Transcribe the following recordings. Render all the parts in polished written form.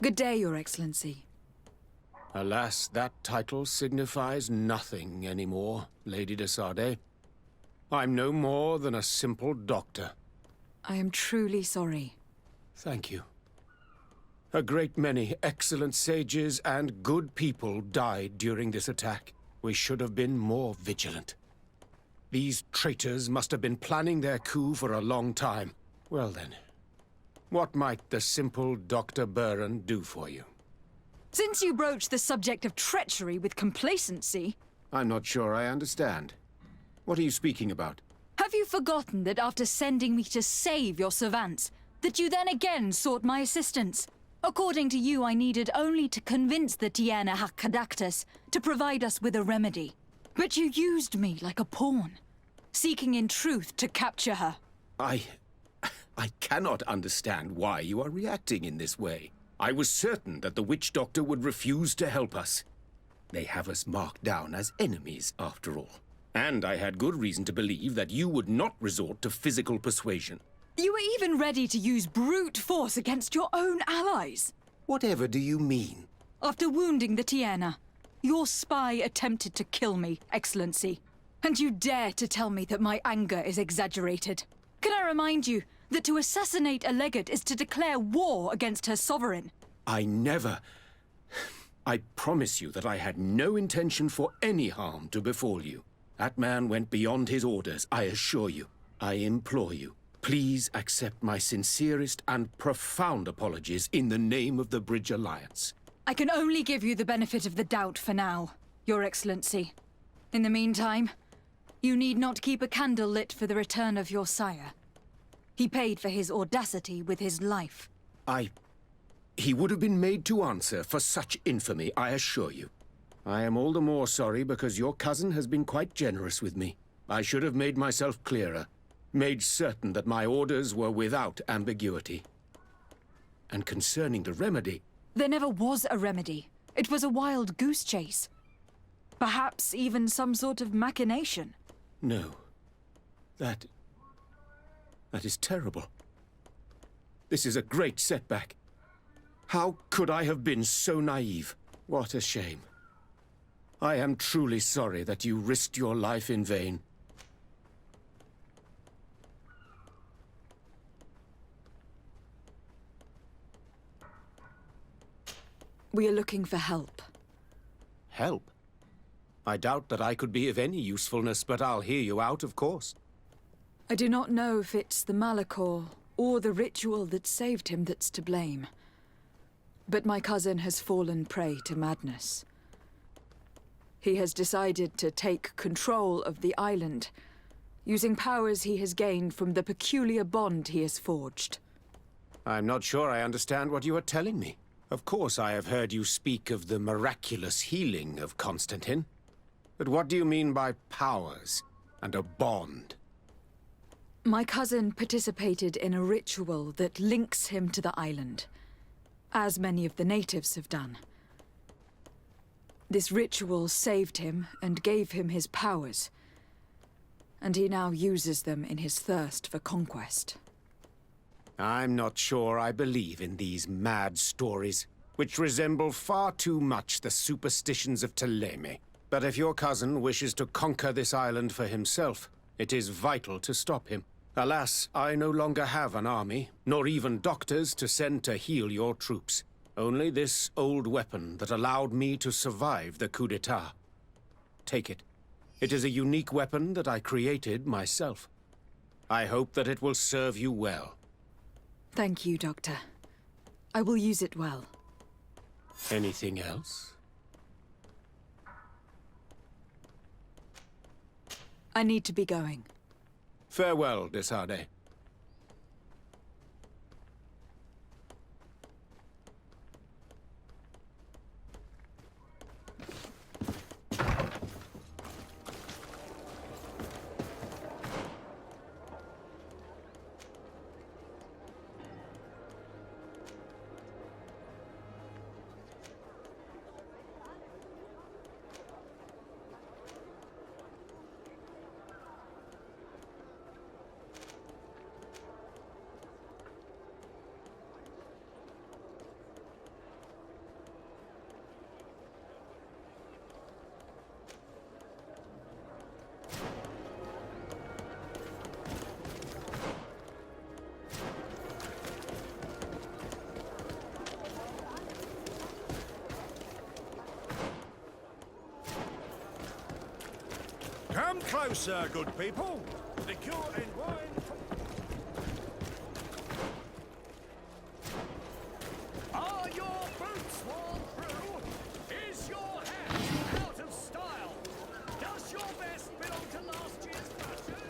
Good day, Your Excellency. Alas, that title signifies nothing anymore, Lady de Sardet. I'm no more than a simple doctor. I am truly sorry. Thank you. A great many excellent sages and good people died during this attack. We should have been more vigilant. These traitors must have been planning their coup for a long time. Well then, what might the simple Dr. Buren do for you? Since you broach the subject of treachery with complacency... I'm not sure I understand. What are you speaking about? Have you forgotten that after sending me to save your savants, that you then again sought my assistance? According to you, I needed only to convince the Tiana Hakkadactus to provide us with a remedy. But you used me like a pawn, seeking in truth to capture her. I cannot understand why you are reacting in this way. I was certain that the witch doctor would refuse to help us. They have us marked down as enemies, after all. And I had good reason to believe that you would not resort to physical persuasion. You were even ready to use brute force against your own allies. Whatever do you mean? After wounding the Tiana, your spy attempted to kill me, Excellency. And you dare to tell me that my anger is exaggerated. Can I remind you that to assassinate a legate is to declare war against her sovereign? I promise you that I had no intention for any harm to befall you. That man went beyond his orders, I assure you. I implore you, please accept my sincerest and profound apologies in the name of the Bridge Alliance. I can only give you the benefit of the doubt for now, Your Excellency. In the meantime, you need not keep a candle lit for the return of your sire. He paid for his audacity with his life. He would have been made to answer for such infamy, I assure you. I am all the more sorry because your cousin has been quite generous with me. I should have made myself clearer, made certain that my orders were without ambiguity. And concerning the remedy... There never was a remedy. It was a wild goose chase. Perhaps even some sort of machination. No. That is terrible. This is a great setback. How could I have been so naive? What a shame. I am truly sorry that you risked your life in vain. We are looking for help. Help? I doubt that I could be of any usefulness, but I'll hear you out, of course. I do not know if it's the Malachor or the ritual that saved him that's to blame. But my cousin has fallen prey to madness. He has decided to take control of the island, using powers he has gained from the peculiar bond he has forged. I'm not sure I understand what you are telling me. Of course I have heard you speak of the miraculous healing of Constantine. But what do you mean by powers and a bond? My cousin participated in a ritual that links him to the island, as many of the natives have done. This ritual saved him and gave him his powers, and he now uses them in his thirst for conquest. I'm not sure I believe in these mad stories, which resemble far too much the superstitions of Ptolemy. But if your cousin wishes to conquer this island for himself, it is vital to stop him. Alas, I no longer have an army, nor even doctors to send to heal your troops. Only this old weapon that allowed me to survive the coup d'etat. Take it. It is a unique weapon that I created myself. I hope that it will serve you well. Thank you, Doctor. I will use it well. Anything else? I need to be going. Farewell, de Sardet. closer, good people. Liqueur and wine. Are your boots worn through? Is your hat out of style? Does your vest belong to last year's fashion?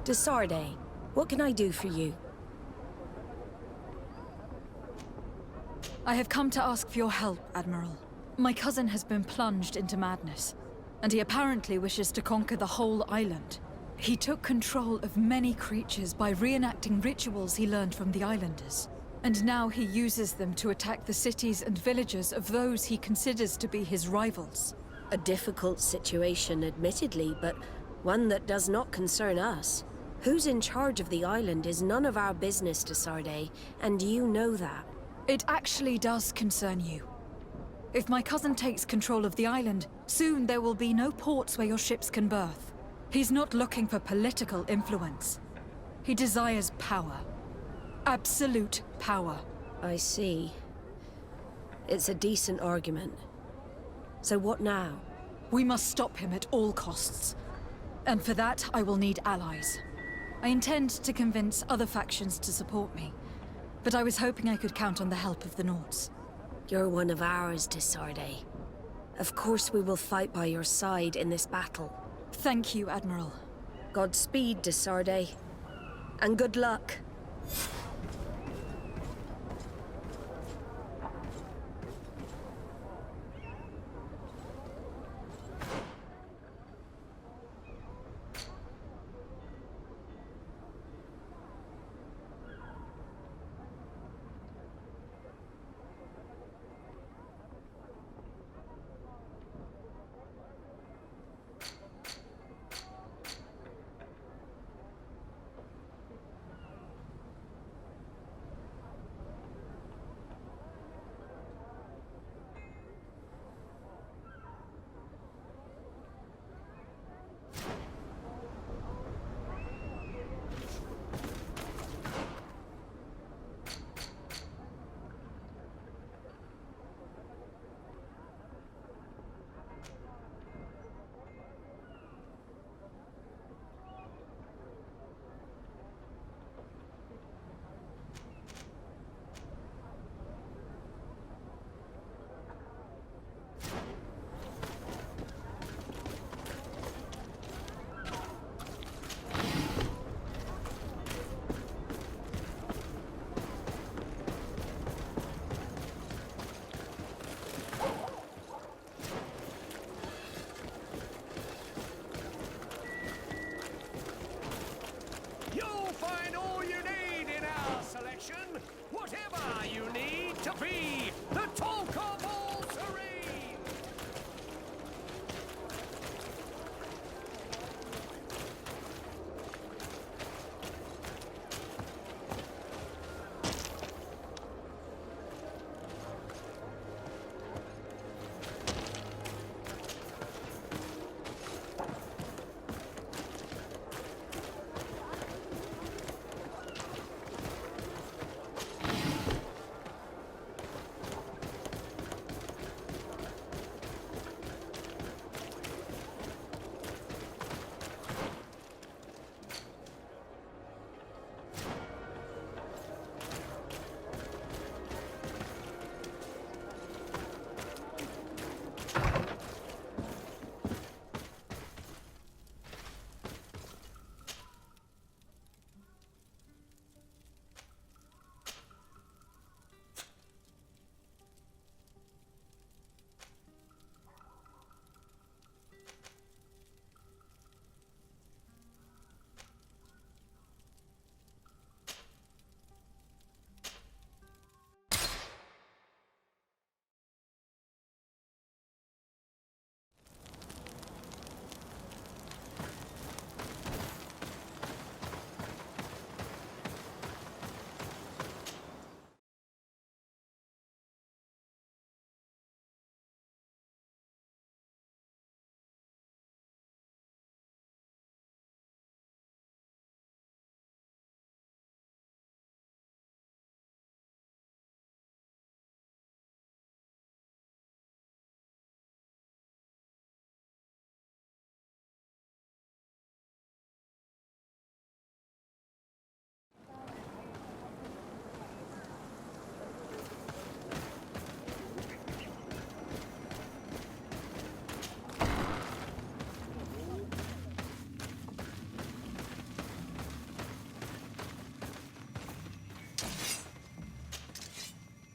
Desarde, what can I do for you? I have come to ask for your help, Admiral. My cousin has been plunged into madness, and he apparently wishes to conquer the whole island. He took control of many creatures by reenacting rituals he learned from the islanders, and now he uses them to attack the cities and villages of those he considers to be his rivals. A difficult situation, admittedly, but one that does not concern us. Who's in charge of the island is none of our business, Desarde, and you know that. It actually does concern you. If my cousin takes control of the island, soon there will be no ports where your ships can berth. He's not looking for political influence. He desires power. Absolute power. I see. It's a decent argument. So what now? We must stop him at all costs. And for that, I will need allies. I intend to convince other factions to support me, but I was hoping I could count on the help of the Nords. You're one of ours, Desarde. Of course we will fight by your side in this battle. Thank you, Admiral. Godspeed, Desarde. And good luck.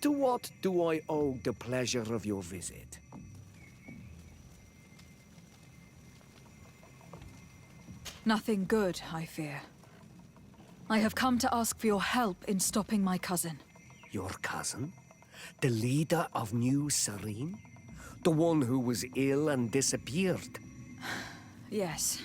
To what do I owe the pleasure of your visit? Nothing good, I fear. I have come to ask for your help in stopping my cousin. Your cousin? The leader of New Serene? The one who was ill and disappeared? Yes.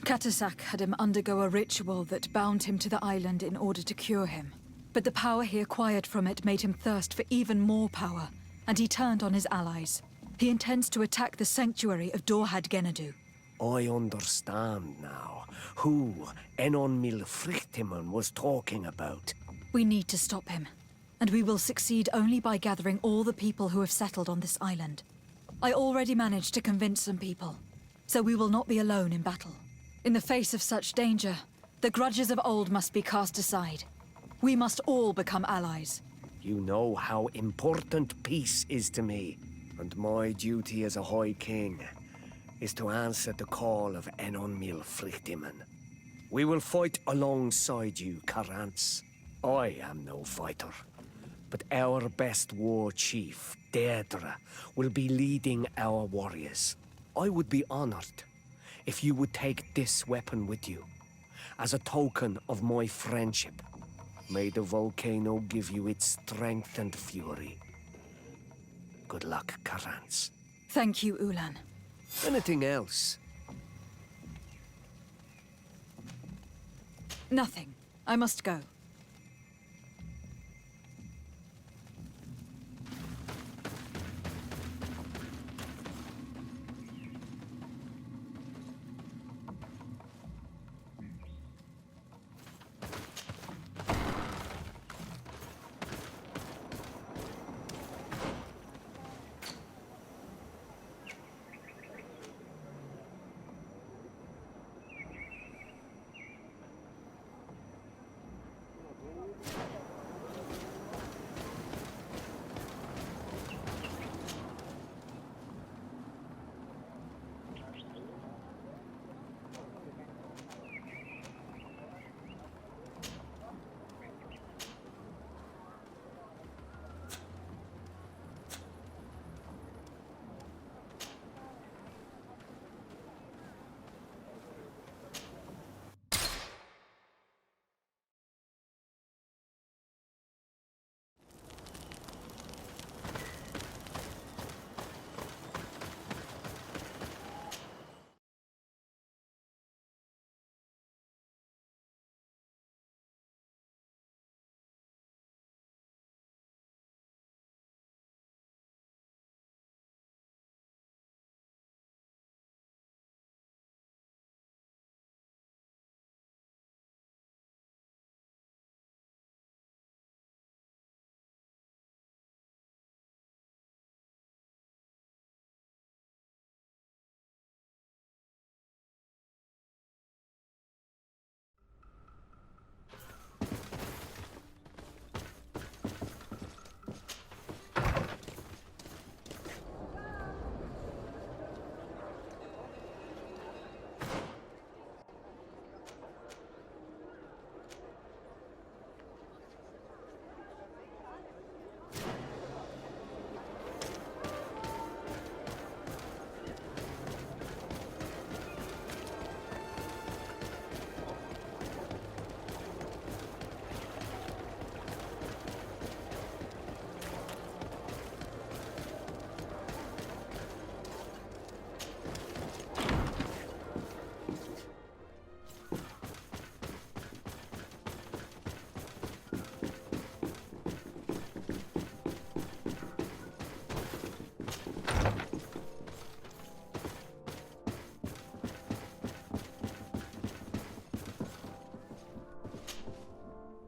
Katasak had him undergo a ritual that bound him to the island in order to cure him. But the power he acquired from it made him thirst for even more power, and he turned on his allies. He intends to attack the sanctuary of Dorhad Genadu. I understand now who Enon Milfrichtiman was talking about. We need to stop him, and we will succeed only by gathering all the people who have settled on this island. I already managed to convince some people, so we will not be alone in battle. In the face of such danger, the grudges of old must be cast aside. We must all become allies. You know how important peace is to me, and my duty as a High King is to answer the call of Enon Milfrichtiman. We will fight alongside you, Karantz. I am no fighter, but our best war chief, Deirdre, will be leading our warriors. I would be honored if you would take this weapon with you, as a token of my friendship. May the volcano give you its strength and fury. Good luck, Karantz. Thank you, Ulan. Anything else? Nothing. I must go.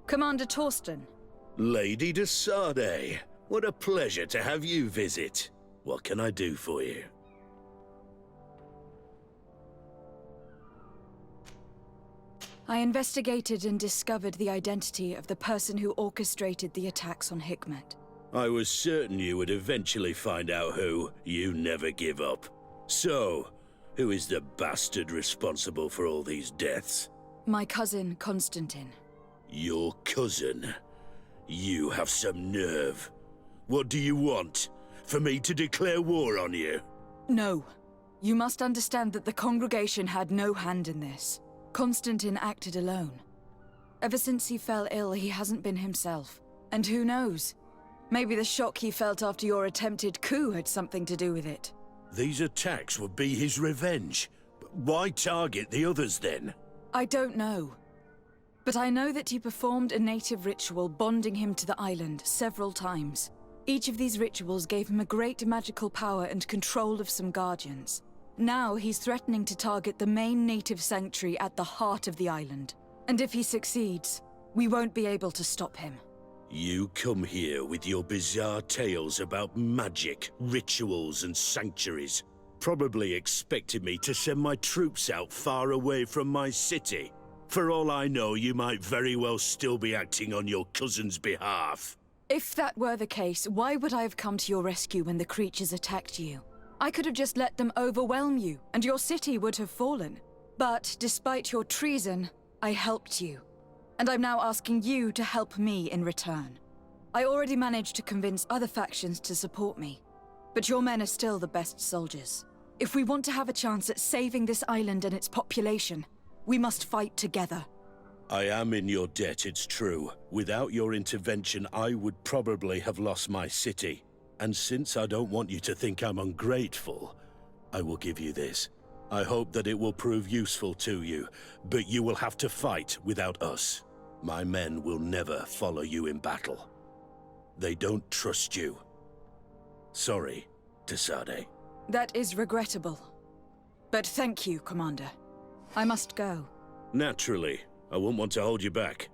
Commander Torsten. Lady de Sardet, what a pleasure to have you visit. What can I do for you? I investigated and discovered the identity of the person who orchestrated the attacks on Hikmet. I was certain you would eventually find out who. You never give up. So, who is the bastard responsible for all these deaths? My cousin, Constantine. Your cousin? You have some nerve. What do you want? For me to declare war on you? No. You must understand that the congregation had no hand in this. Constantine acted alone. Ever since he fell ill, he hasn't been himself. And who knows? Maybe the shock he felt after your attempted coup had something to do with it. These attacks would be his revenge. Why target the others then? I don't know. But I know that he performed a native ritual bonding him to the island several times. Each of these rituals gave him a great magical power and control of some guardians. Now he's threatening to target the main native sanctuary at the heart of the island. And if he succeeds, we won't be able to stop him. You come here with your bizarre tales about magic, rituals and sanctuaries. Probably expected me to send my troops out far away from my city. For all I know, you might very well still be acting on your cousin's behalf. If that were the case, why would I have come to your rescue when the creatures attacked you? I could have just let them overwhelm you, and your city would have fallen. But despite your treason, I helped you. And I'm now asking you to help me in return. I already managed to convince other factions to support me. But your men are still the best soldiers. If we want to have a chance at saving this island and its population, we must fight together. I am in your debt, it's true. Without your intervention, I would probably have lost my city. And since I don't want you to think I'm ungrateful, I will give you this. I hope that it will prove useful to you, but you will have to fight without us. My men will never follow you in battle. They don't trust you. Sorry, Tesade. That is regrettable. But thank you, Commander. I must go. Naturally. I won't want to hold you back.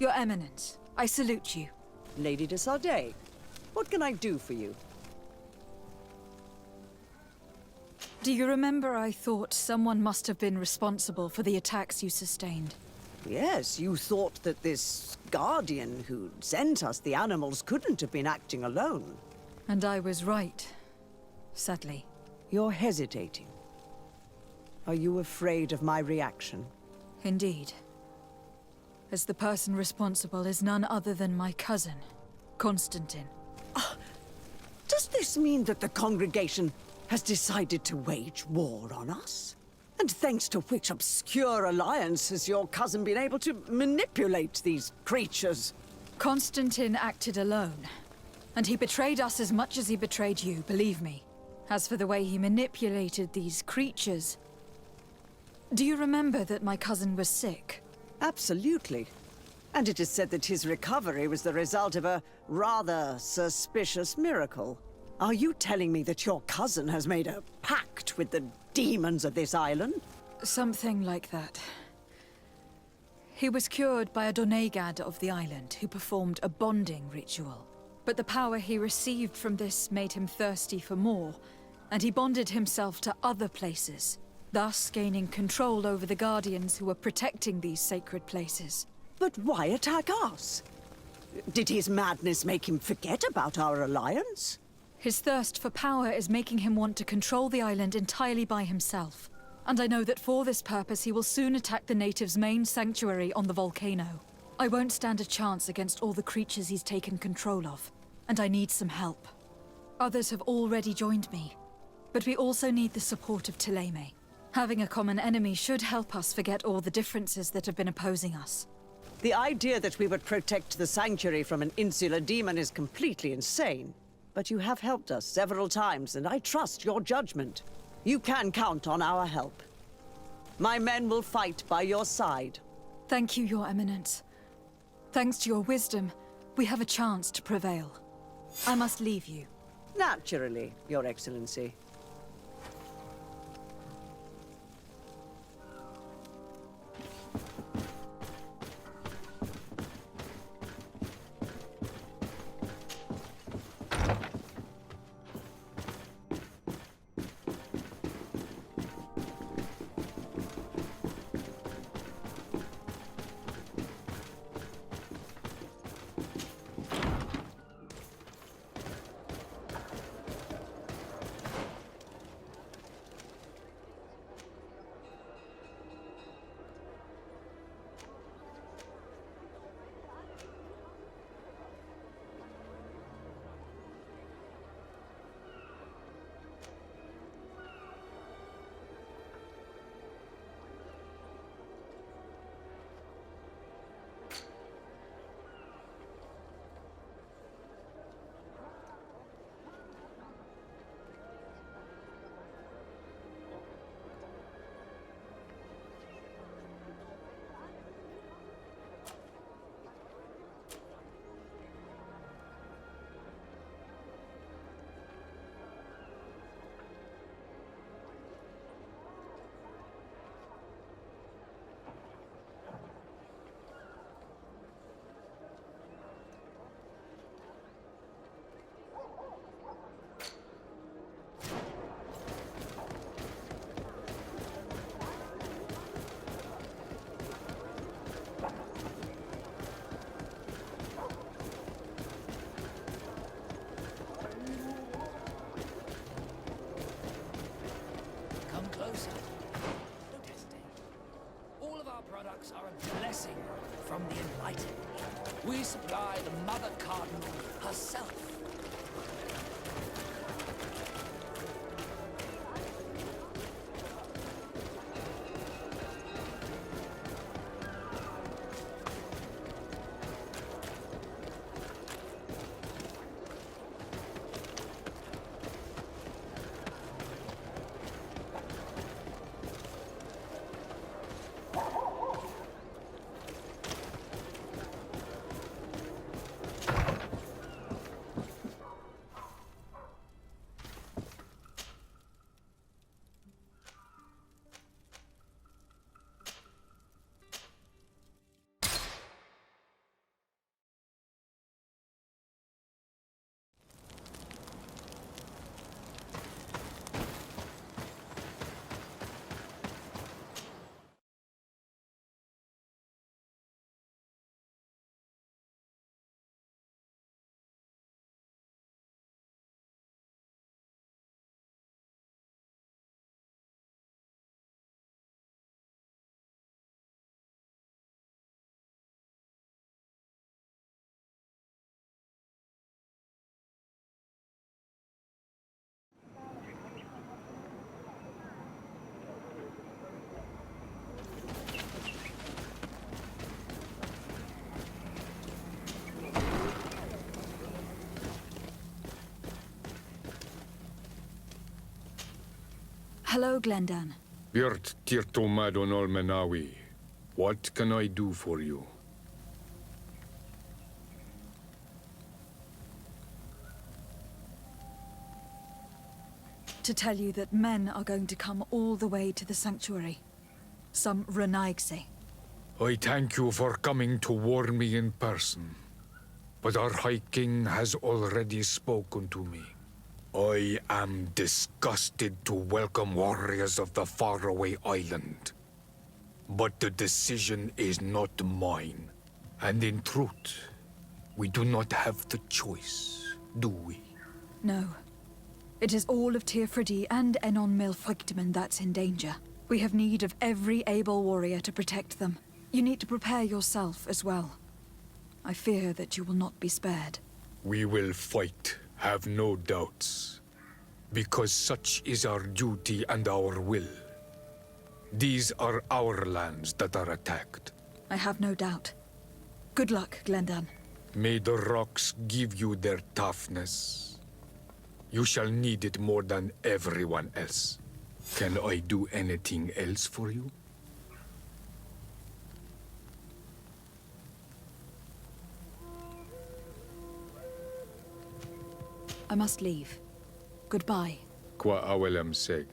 Your Eminence, I salute you. Lady de Sardet, what can I do for you? Do you remember I thought someone must have been responsible for the attacks you sustained? Yes, you thought that this guardian who sent us the animals couldn't have been acting alone. And I was right, sadly. You're hesitating. Are you afraid of my reaction? Indeed. As the person responsible is none other than my cousin, Constantine. Does this mean that the congregation has decided to wage war on us? And thanks to which obscure alliance has your cousin been able to manipulate these creatures? Constantine acted alone, and he betrayed us as much as he betrayed you, believe me. As for the way he manipulated these creatures... Do you remember that my cousin was sick? Absolutely. And it is said that his recovery was the result of a rather suspicious miracle. Are you telling me that your cousin has made a pact with the demons of this island? Something like that. He was cured by a Donegad of the island who performed a bonding ritual. But the power he received from this made him thirsty for more, and he bonded himself to other places, thus gaining control over the Guardians who were protecting these sacred places. But why attack us? Did his madness make him forget about our alliance? His thirst for power is making him want to control the island entirely by himself. And I know that for this purpose he will soon attack the natives' main sanctuary on the volcano. I won't stand a chance against all the creatures he's taken control of, and I need some help. Others have already joined me, but we also need the support of Thélème. Having a common enemy should help us forget all the differences that have been opposing us. The idea that we would protect the sanctuary from an insular demon is completely insane. But you have helped us several times, and I trust your judgment. You can count on our help. My men will fight by your side. Thank you, Your Eminence. Thanks to your wisdom, we have a chance to prevail. I must leave you. Naturally, Your Excellency. Come closer. Don't hesitate. All of our products are a blessing from the Enlightened. We supply the Mother Cardinal herself. Hello, Glendan. Birt Tirto Madon Olmenawi. What can I do for you? To tell you that men are going to come all the way to the sanctuary. Some Renaigse. I thank you for coming to warn me in person. But our High King has already spoken to me. I am disgusted to welcome warriors of the faraway island. But the decision is not mine. And in truth, we do not have the choice, do we? No. It is all of Tirfridi and Enon Milfrictiman that's in danger. We have need of every able warrior to protect them. You need to prepare yourself as well. I fear that you will not be spared. We will fight, have no doubts. Because such is our duty and our will. These are our lands that are attacked. I have no doubt. Good luck, Glendan. May the rocks give you their toughness. You shall need it more than everyone else. Can I do anything else for you? I must leave. Goodbye. Qua MIRAWINDUM-SERG.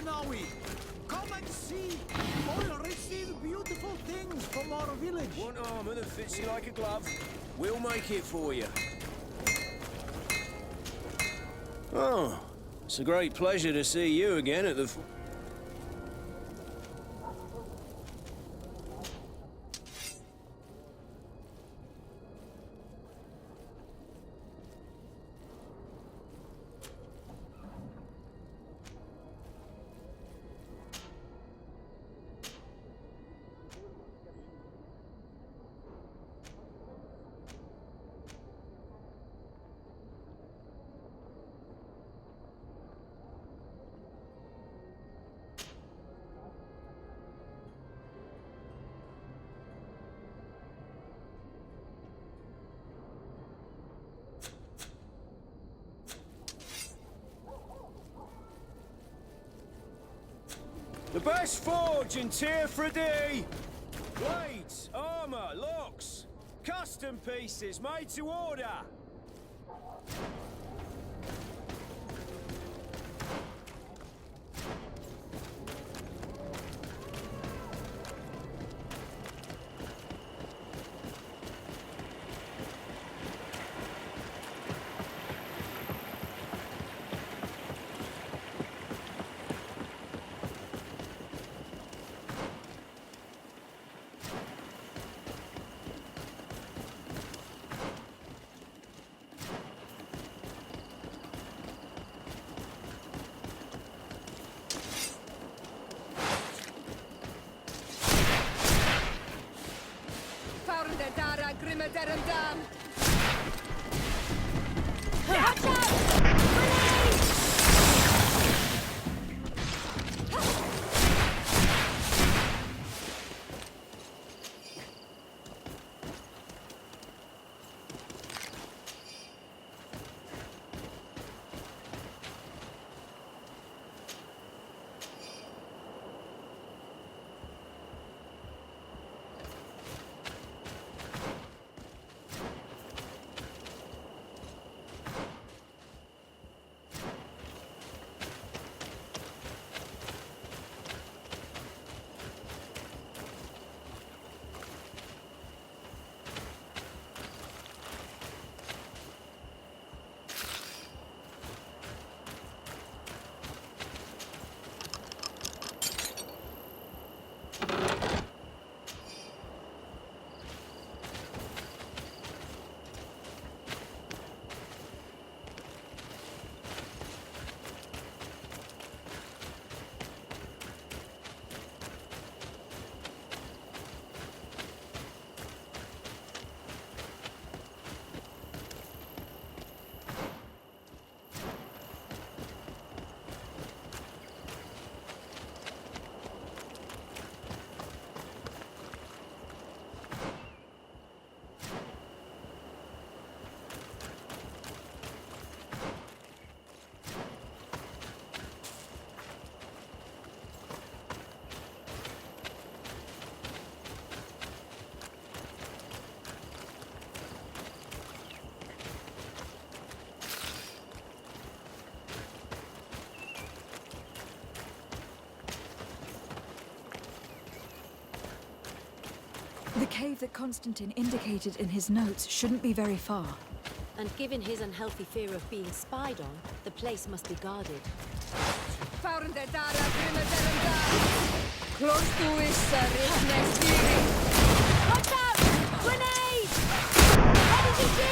men are we? Come and see. I'll receive beautiful things from our village. Want armor that fits you like a glove? We'll make it for you. Oh, it's a great pleasure to see you again at the... The best forge in Tier 3D! Blades, armor, locks, custom pieces made to order! Watch out! Grenade! The cave that Constantine indicated in his notes shouldn't be very far. And given his unhealthy fear of being spied on, the place must be guarded. Close to Watch out! Grenade! What did you do?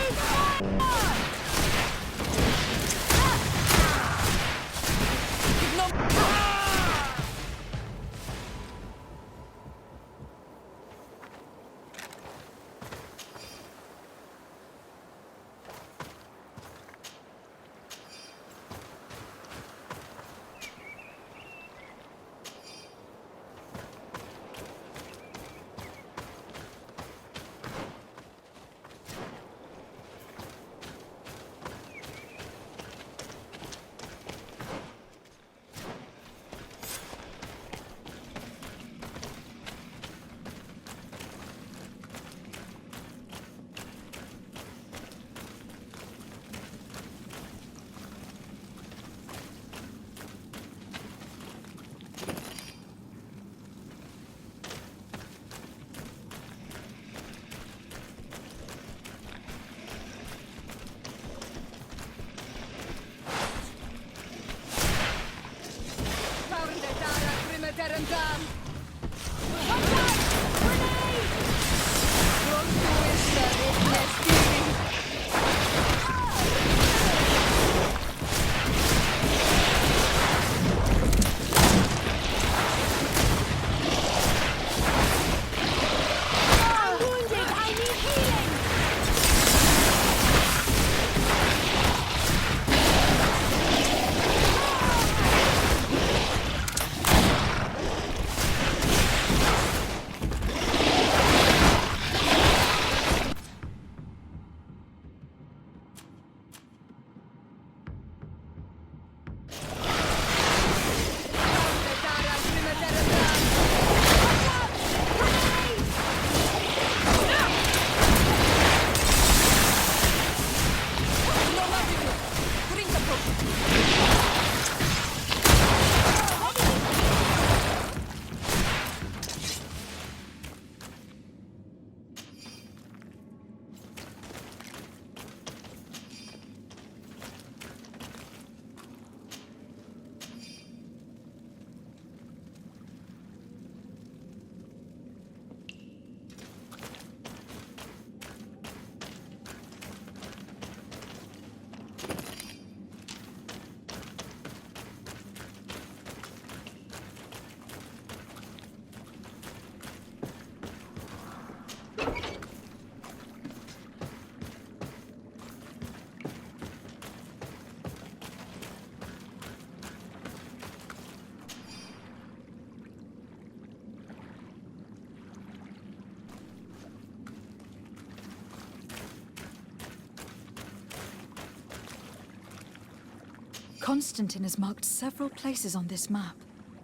Constantine has marked several places on this map.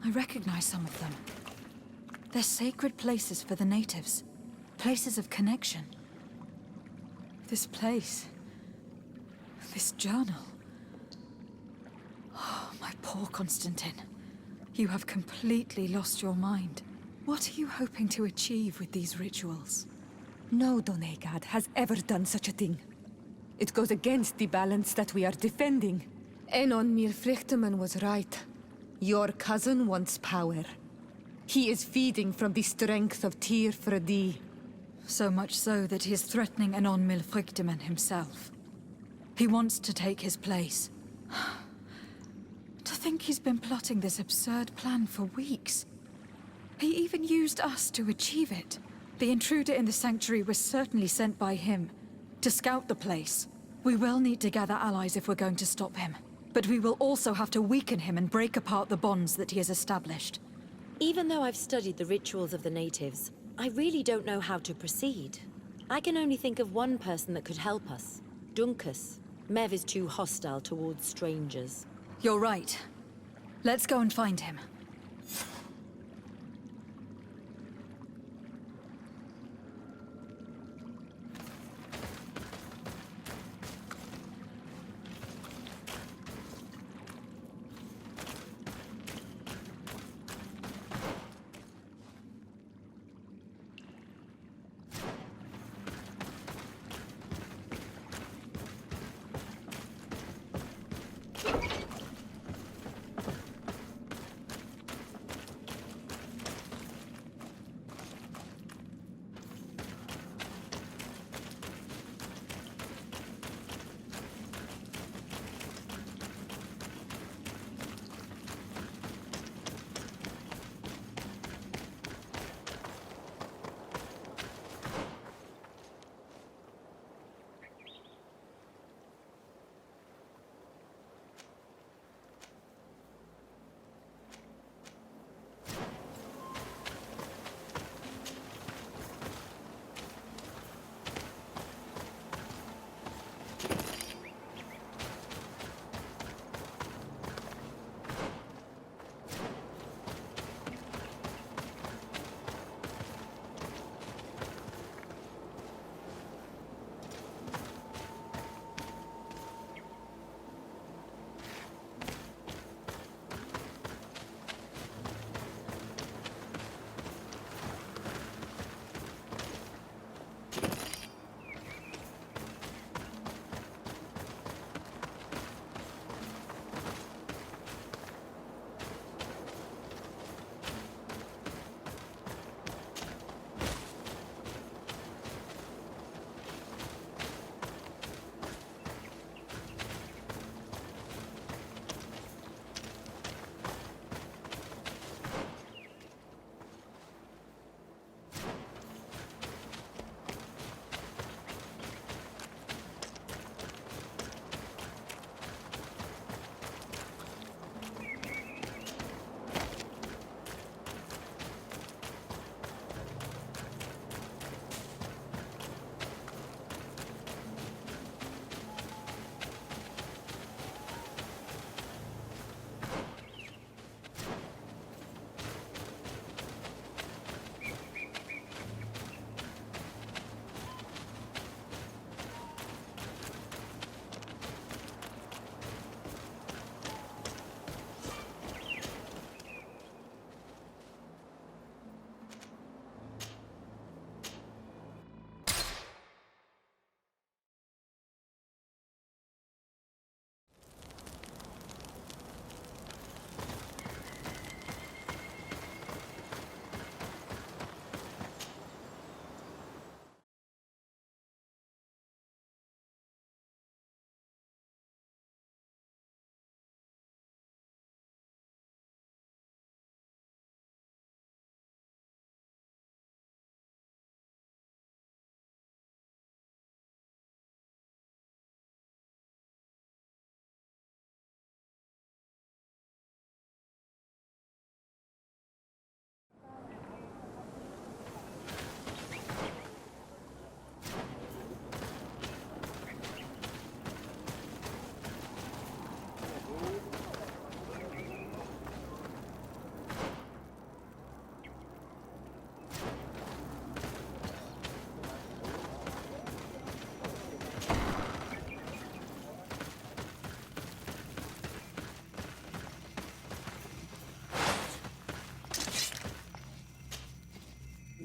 I recognize some of them. They're sacred places for the natives. Places of connection. This place. This journal. Oh, my poor Constantine. You have completely lost your mind. What are you hoping to achieve with these rituals? No Donegad has ever done such a thing. It goes against the balance that we are defending. Enon Mirfrichteman was right. Your cousin wants power. He is feeding from the strength of Tyr Fredi. So much so that he is threatening Enon Milfrichteman himself. He wants to take his place. To think he's been plotting this absurd plan for weeks. He even used us to achieve it. The intruder in the sanctuary was certainly sent by him to scout the place. We will need to gather allies if we're going to stop him. But we will also have to weaken him and break apart the bonds that he has established. Even though I've studied the rituals of the natives, I really don't know how to proceed. I can only think of one person that could help us. Dunkus. Mev is too hostile towards strangers. You're right. Let's go and find him.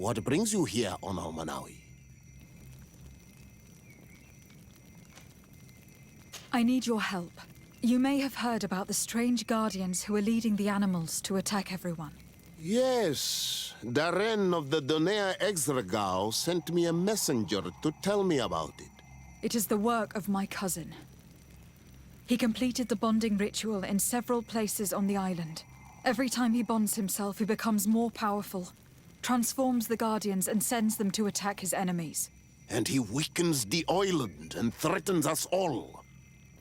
What brings you here on Almanawi? I need your help. You may have heard about the strange guardians who are leading the animals to attack everyone. Yes, Darren of the Donea Exregao sent me a messenger to tell me about it. It is the work of my cousin. He completed the bonding ritual in several places on the island. Every time he bonds himself, he becomes more powerful, transforms the guardians and sends them to attack his enemies. And he weakens the island and threatens us all.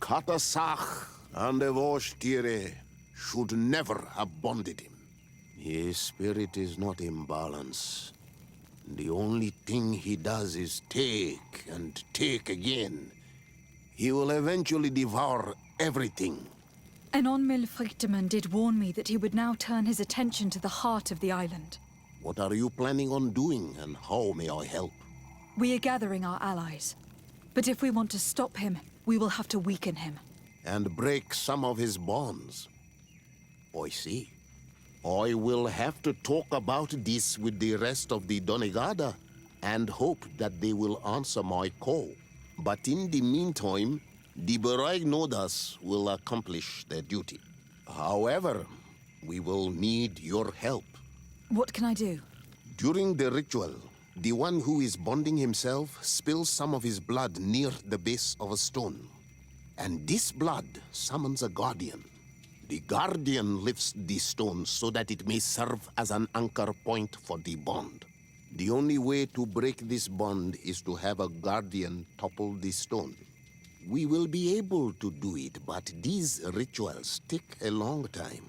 Katasach and Evosh should never have bonded him. His spirit is not in balance. The only thing he does is take and take again. He will eventually devour everything. Enonmil Frichtemann did warn me that he would now turn his attention to the heart of the island. What are you planning on doing, and how may I help? We are gathering our allies. But if we want to stop him, we will have to weaken him. And break some of his bonds. I see. I will have to talk about this with the rest of the Donegada, and hope that they will answer my call. But in the meantime, the Beraignodas will accomplish their duty. However, we will need your help. What can I do? During the ritual, the one who is bonding himself spills some of his blood near the base of a stone. And this blood summons a guardian. The guardian lifts the stone so that it may serve as an anchor point for the bond. The only way to break this bond is to have a guardian topple the stone. We will be able to do it, but these rituals take a long time.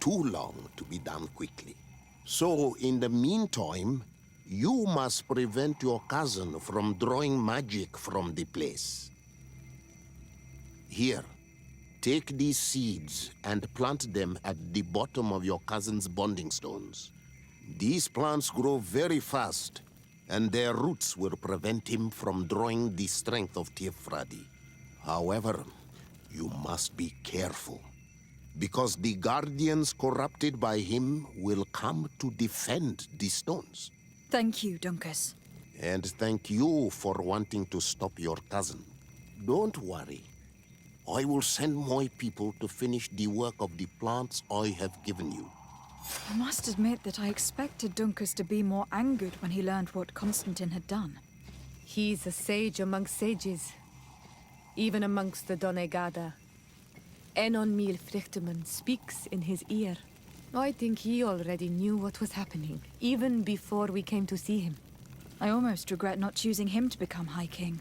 Too long to be done quickly. So, in the meantime, you must prevent your cousin from drawing magic from the place. Here, take these seeds and plant them at the bottom of your cousin's bonding stones. These plants grow very fast, and their roots will prevent him from drawing the strength of Tiefradi. However, you must be careful, because the guardians corrupted by him will come to defend the stones. Thank you, Dunkus. And thank you for wanting to stop your cousin. Don't worry. I will send my people to finish the work of the plants I have given you. I must admit that I expected Dunkus to be more angered when he learned what Constantine had done. He's a sage amongst sages, even amongst the Donegada. Enonmil Frichtemann speaks in his ear. I think he already knew what was happening, even before we came to see him. I almost regret not choosing him to become High King.